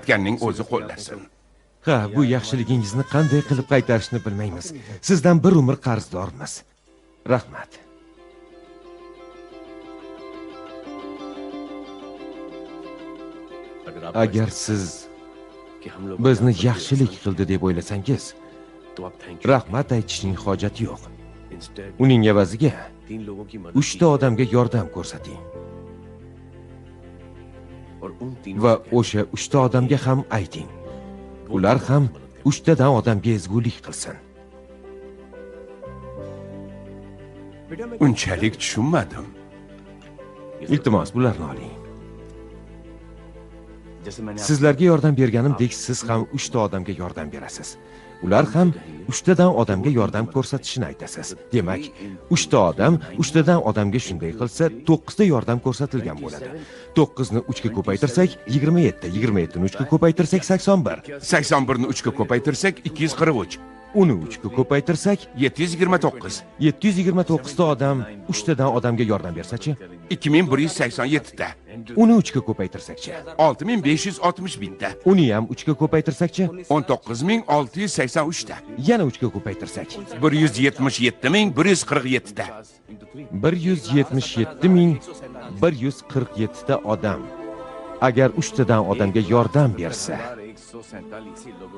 Yaratganning o'zi qo'llasin. Ha, bu yaxshiligingizni qanday qilib qaytarishni bilmaymiz. Sizdan bir umr qarzdormiz. Rahmat. Agar siz bizni yaxshilik qildi deb o'ylasangiz, rahmat aytishning hojati yo'q. Uning evaziga 3 ta odamga yordam ko'rsating. Va o'sha 3 ta odamga ham ayting. Ular ham 3 tadan odamga ezgulik qilsin. Unchalik tushunmadim. Iltimos, bularni oling. Sizlarga yordam berganimdek siz ham 3 ta odamga yordam berasiz. Ular ham 3 tadan odamga yordam ko'rsatishini aytasiz. Demak, 3 ta odam 3 tadan odamga shunday qilsa, 9 ta yordam ko'rsatilgan bo'ladi. 9 ni 3 ga ko'paytirsak 27, 27 ni 3 ga ko'paytirsak 81, 81 ni 3 ga ko'paytirsak 243, uni 3 ga ko'paytirsak 729, 729 ta odam 3 tadan odamga yordam bersa-chi? 2187 ta, Uni 3 ga ko'paytirsakchi? 6561 ta, Uni ham 3 ga ko'paytirsakchi? 19683 ta, Yana 3 ga ko'paytirsak? 177147 ta. 177.147 ta odam agar 3 tadan odamga yordam bersa,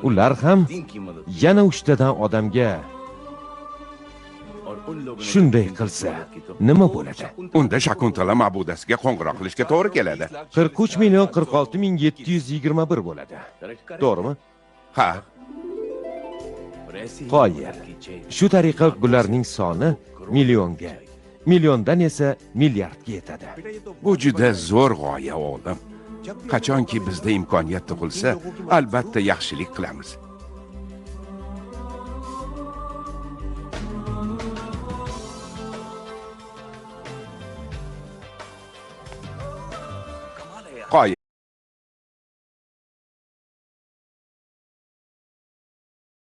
ular ham yana 3 tadan odamga shunday qilsa nima bo'ladi? Unda Shakuntala ma'budasiga qo'ng'iroq qilishga to'g'ri keladi. 43.46.721 bo'ladi. To'g'rimi? Ha, Qoyil. Shu tariqa bularning soni millionga, milliondan esa milliardga yetadi. bu juda zo'r g'oya o'g'lim. Qachonki bizda imkoniyat tug'ilsa, albatta yaxshilik qilamiz.